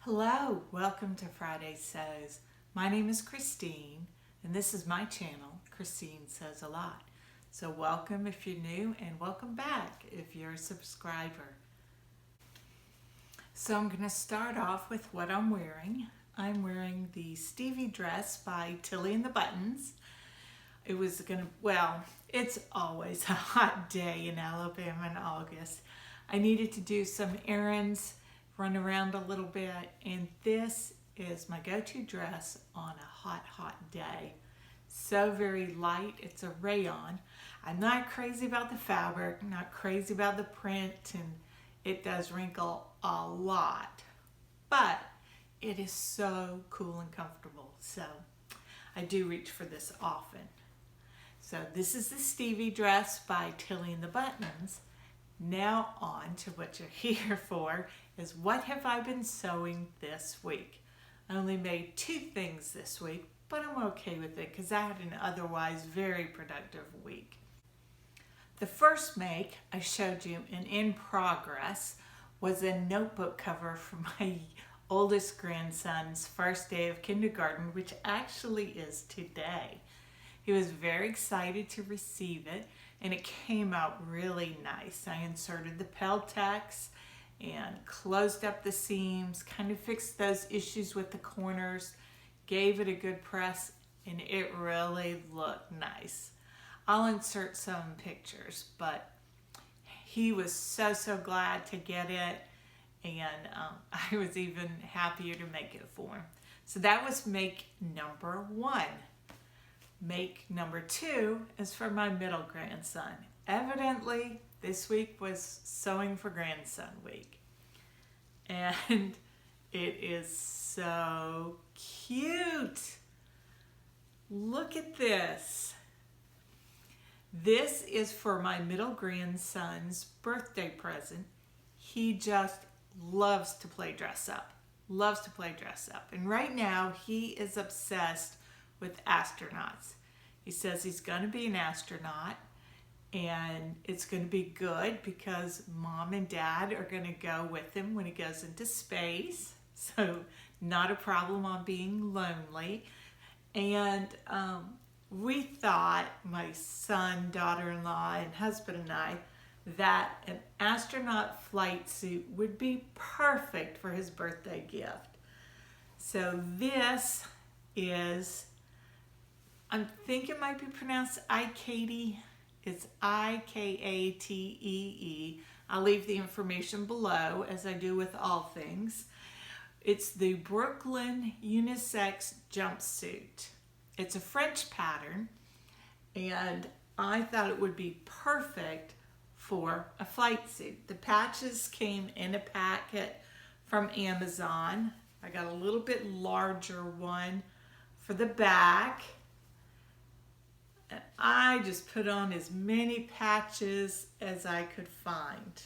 Hello, welcome to Friday Sews. My name is Christine, and this is my channel, Christine Sews a Lot. So welcome if you're new, and welcome back if you're a subscriber. So I'm going to start off with what I'm wearing. I'm wearing the Stevie dress by Tilly and the Buttons. It's always a hot day in Alabama in August. I needed to do some errands, run around a little bit, and this is my go-to dress on a hot day. So very light. It's a rayon. I'm not crazy about the fabric, not crazy about the print, and it does wrinkle a lot, but it is so cool and comfortable. So I do reach for this often. So this is the Stevie dress by Tilly and the Buttons. Now on to what you're here for, is what have I been sewing this week? I only made 2 things this week, but I'm okay with it because I had an otherwise very productive week. The first make I showed you in progress was a notebook cover for my oldest grandson's first day of kindergarten, which actually is today. He was very excited to receive it, and it came out really nice. I inserted the Peltex and closed up the seams, kind of fixed those issues with the corners, gave it a good press, and it really looked nice. I'll insert some pictures, but he was so glad to get it, and I was even happier to make it for him. So that was make number 1. Make number 2 is for my middle grandson. Evidently, this week was Sewing for Grandson week. And it is so cute. Look at this. This is for my middle grandson's birthday present. He just loves to play dress up. Loves to play dress up. And right now, he is obsessed with astronauts. He says he's going to be an astronaut, and it's going to be good because mom and dad are going to go with him when he goes into space. So not a problem on being lonely. And we thought, my son, daughter-in-law, and husband and I, that an astronaut flight suit would be perfect for his birthday gift. So this is, I think it might be pronounced I-Katee. It's I-K-A-T-E-E. I'll leave the information below, as I do with all things. It's the Brooklyn unisex jumpsuit. It's a French pattern, and I thought it would be perfect for a flight suit. The patches came in a packet from Amazon. I got a little bit larger one for the back. And I just put on as many patches as I could find.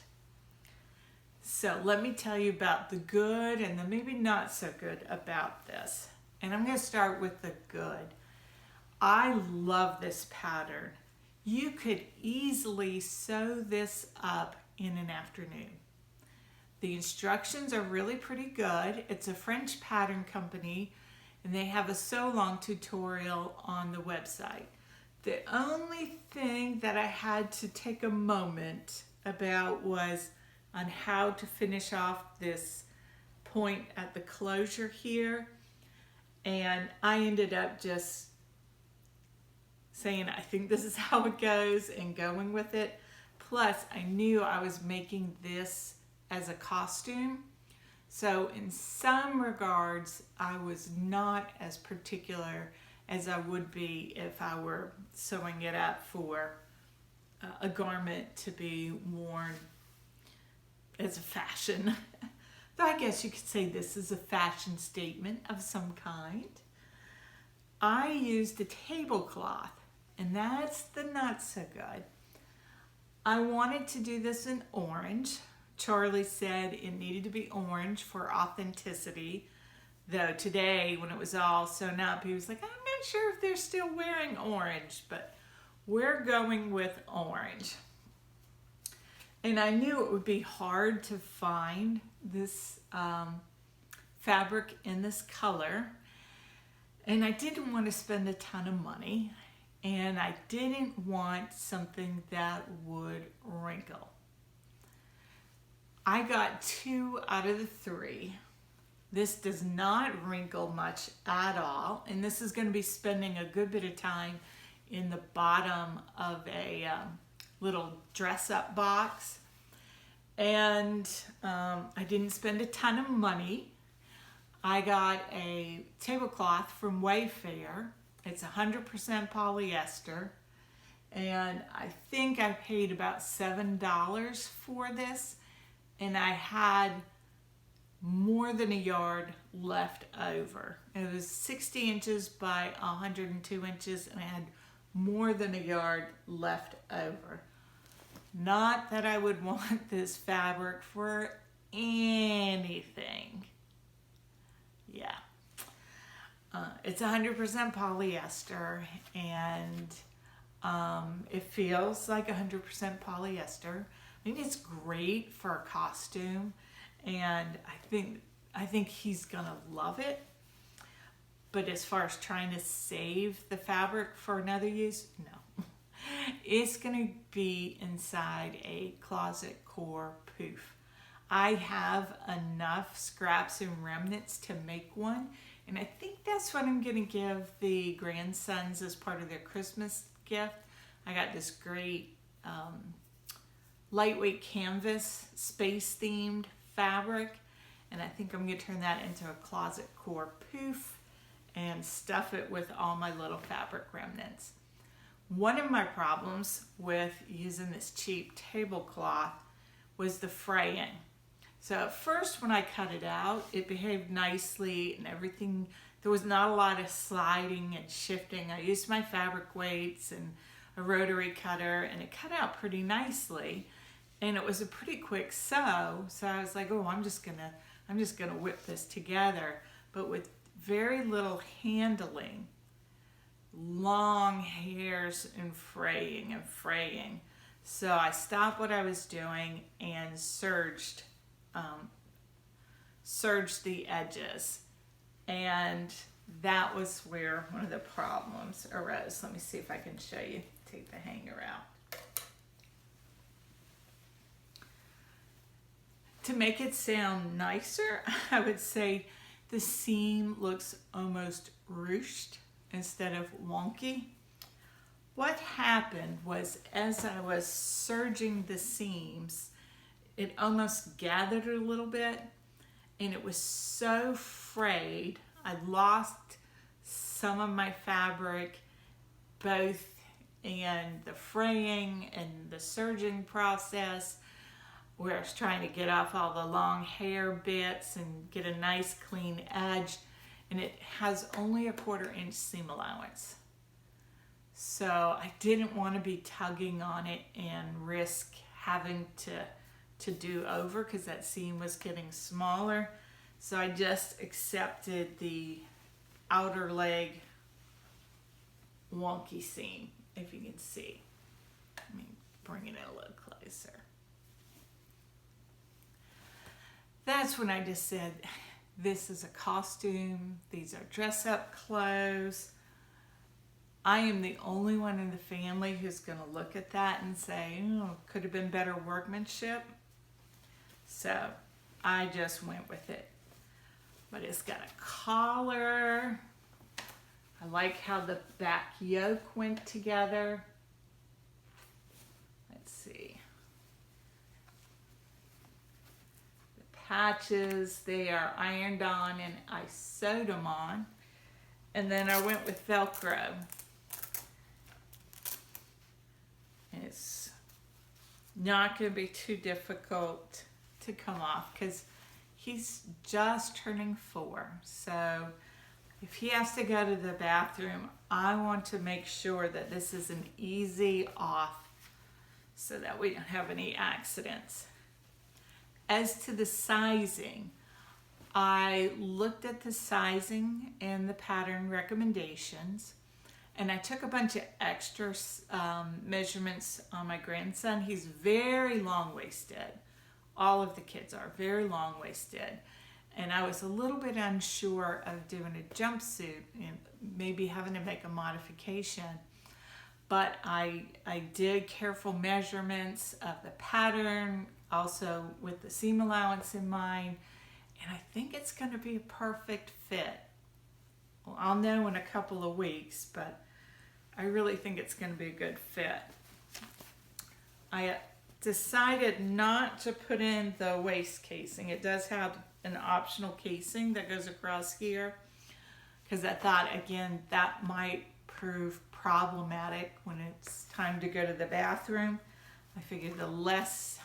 So let me tell you about the good and the maybe not so good about this. And I'm going to start with the good. I love this pattern. You could easily sew this up in an afternoon. The instructions are really pretty good. It's a French pattern company, and they have a sew along tutorial on the website. The only thing that I had to take a moment about was on how to finish off this point at the closure here. And I ended up just saying, I think this is how it goes, and going with it. Plus, I knew I was making this as a costume. So in some regards, I was not as particular as I would be if I were sewing it up for a garment to be worn as a fashion. Though I guess you could say this is a fashion statement of some kind. I used a tablecloth, and that's the not so good. I wanted to do this in orange. Charlie said it needed to be orange for authenticity. Though today, when it was all sewn up, he was like, I'm not sure if they're still wearing orange, but we're going with orange. And I knew it would be hard to find this fabric in this color, and I didn't want to spend a ton of money, and I didn't want something that would wrinkle. I got 2 out of the 3. This does not wrinkle much at all, and this is going to be spending a good bit of time in the bottom of a little dress-up box. And I didn't spend a ton of money. I got a tablecloth from Wayfair. It's 100% polyester, and I think I paid about $7 for this, and I had more than a yard left over. It was 60 inches by 102 inches, and I had more than a yard left over. Not that I would want this fabric for anything. Yeah. It's 100% polyester, and it feels like 100% polyester. I mean, it's great for a costume, and I think he's gonna love it. But as far as trying to save the fabric for another use, no. It's gonna be inside a closet core poof. I have enough scraps and remnants to make one, and I think that's what I'm gonna give the grandsons as part of their Christmas gift. I got this great lightweight canvas, space themed fabric, and I think I'm gonna turn that into a closet core poof and stuff it with all my little fabric remnants. One of my problems with using this cheap tablecloth was the fraying. So at first when I cut it out, it behaved nicely and everything. There was not a lot of sliding and shifting. I used my fabric weights and a rotary cutter, and it cut out pretty nicely. And it was a pretty quick sew. So I was like, oh, I'm just gonna whip this together. But with very little handling, long hairs and fraying. So I stopped what I was doing and serged the edges, and that was where one of the problems arose. Let me see if I can show you. Take the hanger out. To make it sound nicer, I would say the seam looks almost ruched instead of wonky. What happened was, as I was serging the seams, it almost gathered a little bit, and it was so frayed. I lost some of my fabric, both in the fraying and the serging process, where I was trying to get off all the long hair bits and get a nice clean edge, and it has only a 1/4 inch seam allowance. So I didn't want to be tugging on it and risk having to do over, because that seam was getting smaller. So I just accepted the outer leg wonky seam, if you can see. Let me bring it in a little closer. That's when I just said, this is a costume. These are dress-up clothes. I am the only one in the family who's going to look at that and say, oh, could have been better workmanship. So I just went with it. But it's got a collar. I like how the back yoke went together. Let's see. The patches, they are ironed on, and I sewed them on. And then I went with Velcro. And it's not going to be too difficult to come off, because he's just turning 4. So if he has to go to the bathroom, I want to make sure that this is an easy off so that we don't have any accidents. As to the sizing, I looked at the sizing and the pattern recommendations, and I took a bunch of extra measurements on my grandson. He's very long-waisted. All of the kids are very long-waisted. And I was a little bit unsure of doing a jumpsuit and maybe having to make a modification. But I did careful measurements of the pattern, also with the seam allowance in mind, and I think it's going to be a perfect fit. Well, I'll know in a couple of weeks, but I really think it's going to be a good fit. I decided not to put in the waist casing. It does have an optional casing that goes across here, because I thought, again, that might prove problematic when it's time to go to the bathroom. I figured the less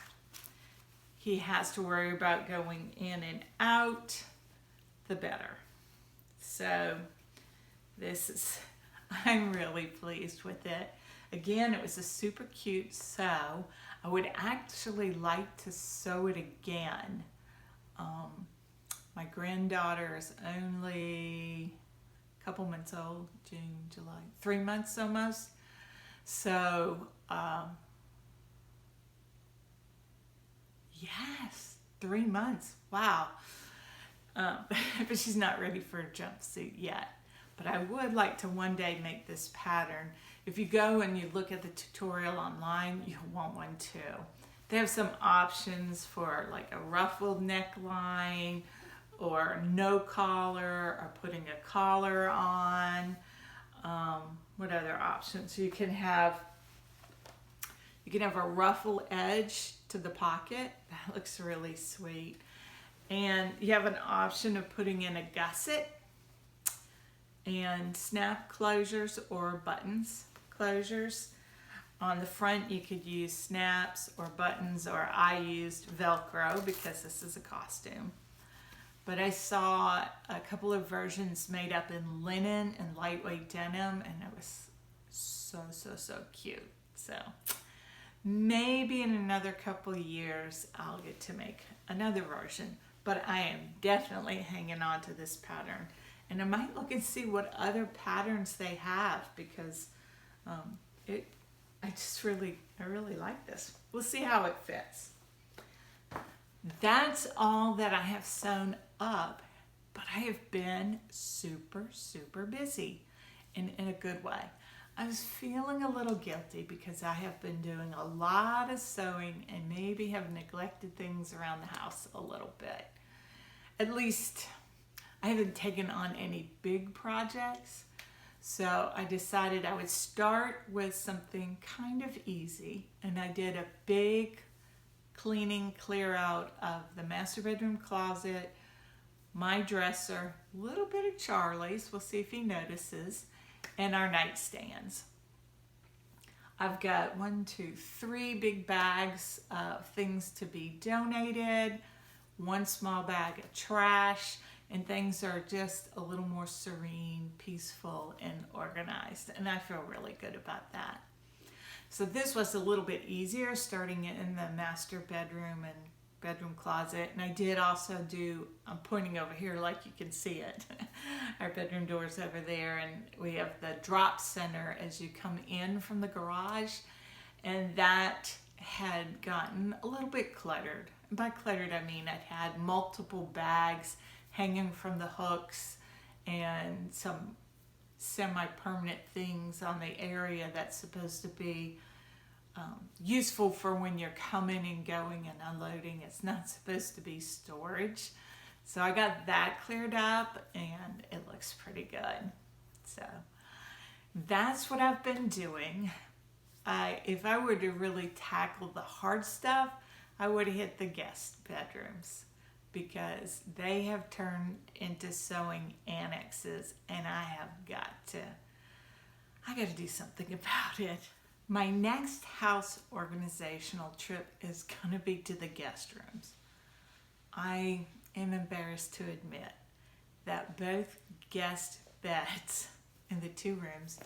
he has to worry about going in and out, the better. So I'm really pleased with it. Again, it was a super cute sew. I would actually like to sew it again. My granddaughter is only a couple months old, June, July, 3 months almost. So, yes, 3 months, wow. But she's not ready for a jumpsuit yet. But I would like to one day make this pattern. If you go and you look at the tutorial online, you'll want one too. They have some options for like a ruffled neckline, or no collar, or putting a collar on. What other options? You can have a ruffle edge to the pocket. That looks really sweet. And you have an option of putting in a gusset and snap closures or buttons closures. On the front you could use snaps or buttons, or I used Velcro because this is a costume. But I saw a couple of versions made up in linen and lightweight denim, and it was so cute. So maybe in another couple of years I'll get to make another version, but I am definitely hanging on to this pattern. And I might look and see what other patterns they have, because I really like this. We'll see how it fits. That's all that I have sewn up, but I have been super busy in a good way. I was feeling a little guilty because I have been doing a lot of sewing and maybe have neglected things around the house a little bit. At least I haven't taken on any big projects, so I decided I would start with something kind of easy, and I did a big cleaning clear out of the master bedroom closet, my dresser, a little bit of Charlie's, we'll see if he notices, and our nightstands. I've got 3 big bags of things to be donated, 1 small bag of trash, and things are just a little more serene, peaceful, and organized, and I feel really good about that. So this was a little bit easier, starting it in the master bedroom and bedroom closet. And I did also I'm pointing over here like you can see it. Our bedroom door's over there, and we have the drop center as you come in from the garage. And that had gotten a little bit cluttered. And by cluttered, I mean it had multiple bags hanging from the hooks and some semi-permanent things on the area that's supposed to be useful for when you're coming and going and unloading. It's not supposed to be storage. So I got that cleared up and it looks pretty good. So that's what I've been doing. If I were to really tackle the hard stuff, I would have hit the guest bedrooms, because they have turned into sewing annexes, and I got to do something about it. My next house organizational trip is going to be to the guest rooms. I am embarrassed to admit that both guest beds in the 2 rooms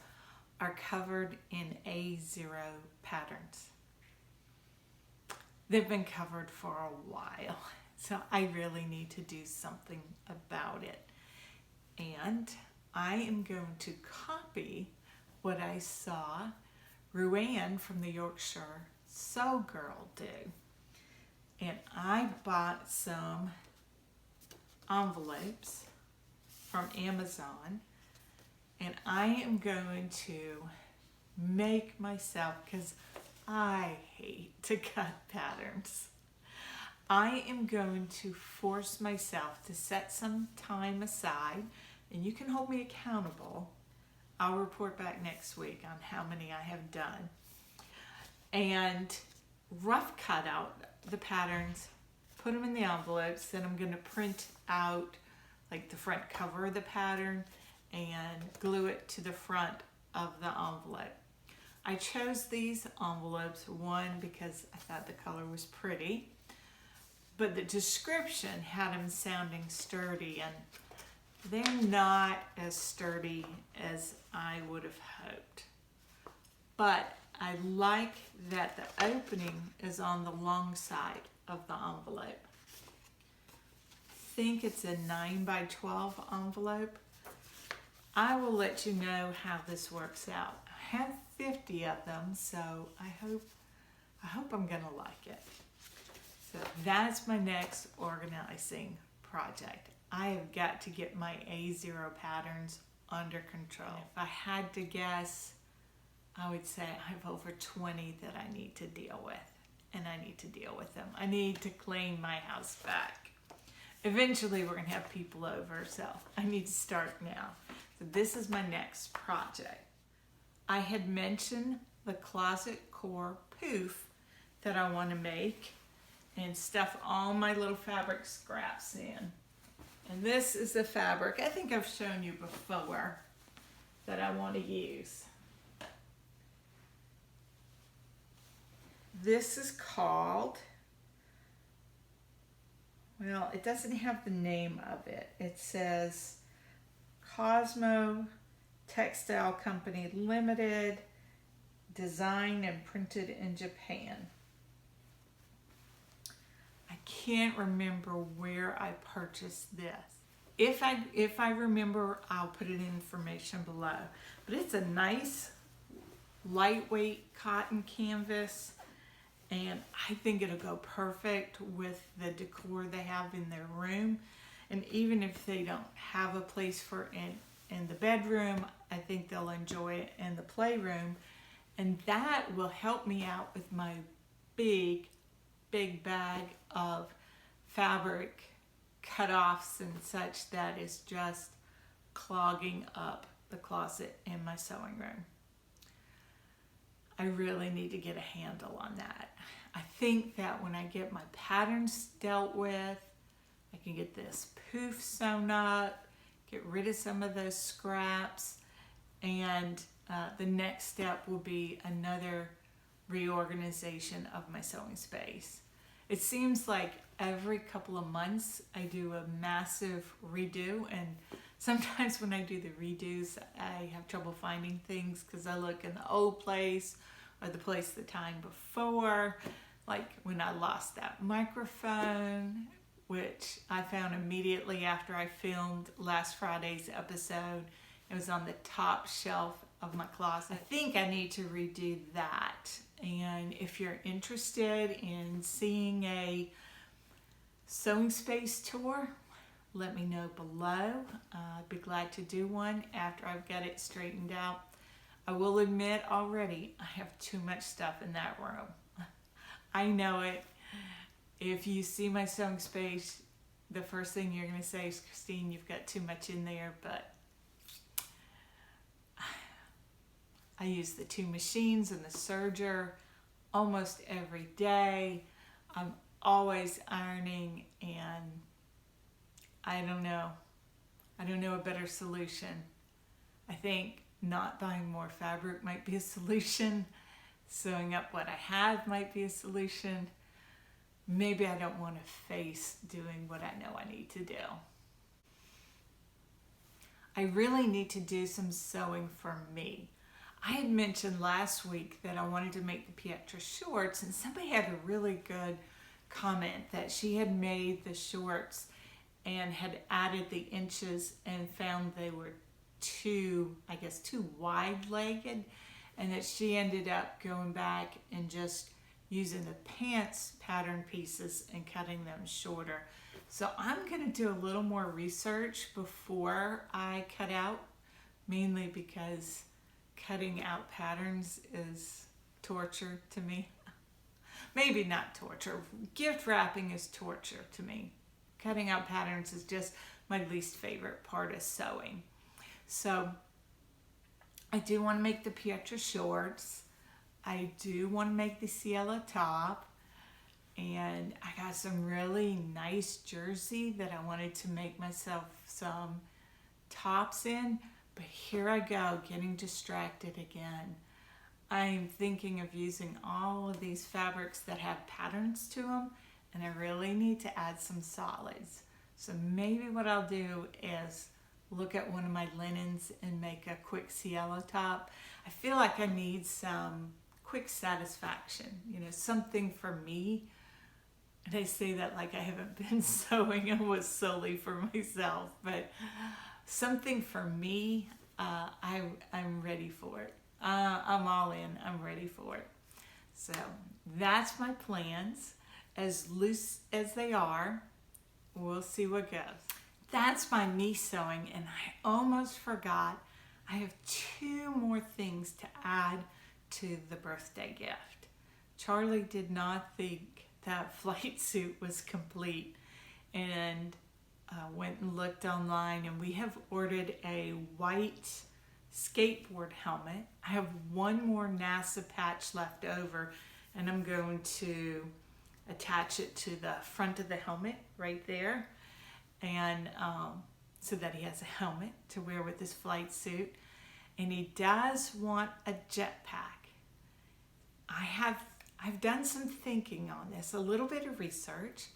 are covered in A0 patterns. They've been covered for a while, so I really need to do something about it. And I am going to copy what I saw Ruanne from the Yorkshire Sew Girl do. And I bought some envelopes from Amazon, and I am going to make myself, because I hate to cut patterns. I am going to force myself to set some time aside, and you can hold me accountable. I'll report back next week on how many I have done. And rough cut out the patterns, put them in the envelopes, then I'm going to print out like the front cover of the pattern and glue it to the front of the envelope. I chose these envelopes, one, because I thought the color was pretty, but the description had them sounding sturdy, and they're not as sturdy as I would have hoped. But I like that the opening is on the long side of the envelope. I think it's a 9 by 12 envelope. I will let you know how this works out. I have 50 of them, so I hope I'm gonna like it. So that's my next organizing project. I have got to get my A0 patterns under control. If I had to guess, I would say I have over 20 that I need to deal with, and I need to deal with them. I need to clean my house back. Eventually we're gonna have people over, so I need to start now. So this is my next project. I had mentioned the closet core poof that I want to make and stuff all my little fabric scraps in. And this is the fabric I think I've shown you before that I want to use. This is called, well, it doesn't have the name of it. It says Cosmo Textile Company Limited, designed and printed in Japan. I can't remember where I purchased this. If I remember, I'll put it in information below. But it's a nice, lightweight cotton canvas, and I think it'll go perfect with the decor they have in their room. And even if they don't have a place for in the bedroom, I think they'll enjoy it in the playroom. And that will help me out with my big bag of fabric cut-offs and such that is just clogging up the closet in my sewing room. I really need to get a handle on that. I think that when I get my patterns dealt with, I can get this poof sewn up, get rid of some of those scraps, and the next step will be another reorganization of my sewing space. It seems like every couple of months I do a massive redo, and sometimes when I do the redos I have trouble finding things because I look in the old place or the place the time before, like when I lost that microphone, which I found immediately after I filmed last Friday's episode. It was on the top shelf of my closet. I think I need to redo that. And if you're interested in seeing a sewing space tour, let me know below. I'd be glad to do one after I've got it straightened out. I will admit already, I have too much stuff in that room. I know it. If you see my sewing space, the first thing you're going to say is, Christine, you've got too much in there, but I use the two machines and the serger almost every day. I'm always ironing, and I don't know a better solution. I think not buying more fabric might be a solution. Sewing up what I have might be a solution. Maybe I don't want to face doing what I know I need to do. I really need to do some sewing for me. I had mentioned last week that I wanted to make the Pietra shorts, and somebody had a really good comment that she had made the shorts and had added the inches and found they were too wide-legged, and that she ended up going back and just using the pants pattern pieces and cutting them shorter. So I'm going to do a little more research before I cut out, mainly because cutting out patterns is torture to me. Maybe not torture. Gift wrapping is torture to me. Cutting out patterns is just my least favorite part of sewing. So I do want to make the Pietra shorts. I do want to make the Cielo top. And I got some really nice jersey that I wanted to make myself some tops in. But here I go, getting distracted again. I'm thinking of using all of these fabrics that have patterns to them, and I really need to add some solids. So maybe what I'll do is look at one of my linens and make a quick Cielo top. I feel like I need some quick satisfaction, something for me. And I say that like I haven't been sewing and was solely for myself, but something for me, I'm ready for it. I'm all in. I'm ready for it. So that's my plans. As loose as they are, we'll see what goes. That's my me sewing, and I almost forgot. I have 2 more things to add to the birthday gift. Charlie did not think that flight suit was complete, and went and looked online, and we have ordered a white skateboard helmet. I have one more NASA patch left over, and I'm going to attach it to the front of the helmet right there, and so that he has a helmet to wear with his flight suit. And he does want a jetpack. I've done some thinking on this, a little bit of research.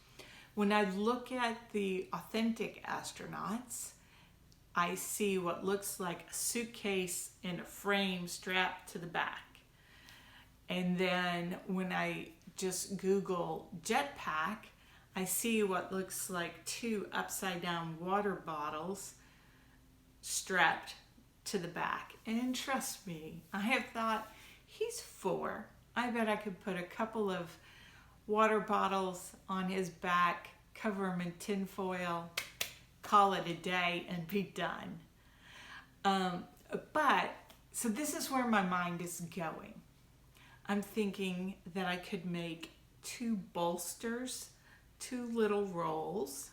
When I look at the authentic astronauts, I see what looks like a suitcase in a frame strapped to the back. And then when I just Google jetpack, I see what looks like 2 upside down water bottles strapped to the back. And trust me, I have thought, he's 4. I bet I could put a couple of water bottles on his back, cover him in tin foil, call it a day, and be done. But so this is where my mind is going. I'm thinking that I could make 2 bolsters, 2 little rolls,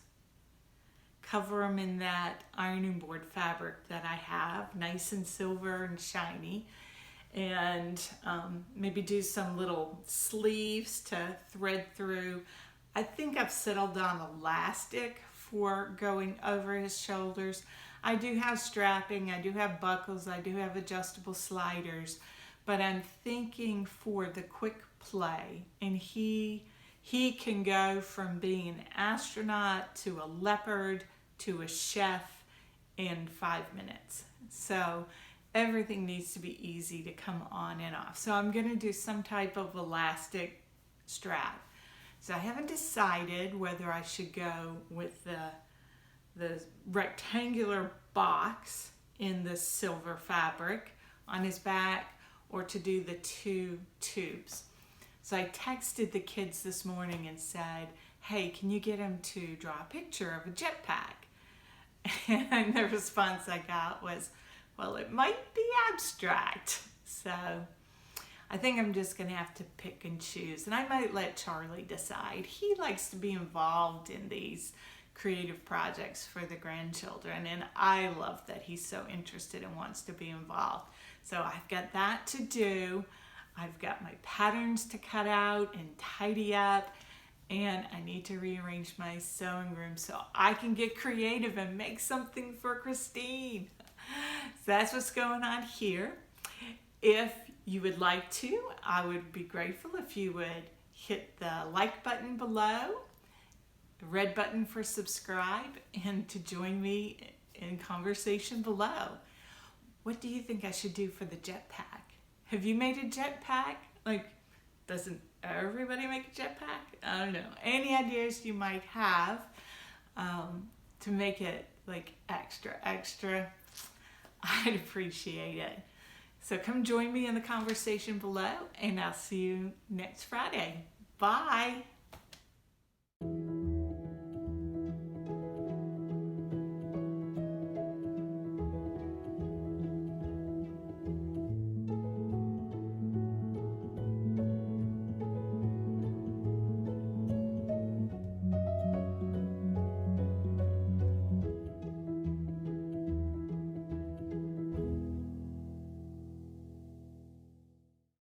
cover them in that ironing board fabric that I have, nice and silver and shiny, and maybe do some little sleeves to thread through. I think I've settled on elastic for going over his shoulders. I do have strapping, I do have buckles, I do have adjustable sliders, but I'm thinking for the quick play, and he can go from being an astronaut to a leopard to a chef in 5 minutes. So everything needs to be easy to come on and off. So I'm going to do some type of elastic strap. So I haven't decided whether I should go with the rectangular box in the silver fabric on his back, or to do the 2 tubes. So I texted the kids this morning and said, hey, can you get him to draw a picture of a jetpack? And the response I got was, well, it might be abstract. So I think I'm just going to have to pick and choose. And I might let Charlie decide. He likes to be involved in these creative projects for the grandchildren. And I love that he's so interested and wants to be involved. So I've got that to do. I've got my patterns to cut out and tidy up. And I need to rearrange my sewing room so I can get creative and make something for Christine. So that's what's going on here. If you would like to, I would be grateful if you would hit the like button below, the red button for subscribe, and to join me in conversation below. What do you think I should do for the jetpack? Have you made a jetpack? Like, doesn't everybody make a jetpack? I don't know. Any ideas you might have to make it like extra, I'd appreciate it. So come join me in the conversation below, and I'll see you next Friday. Bye.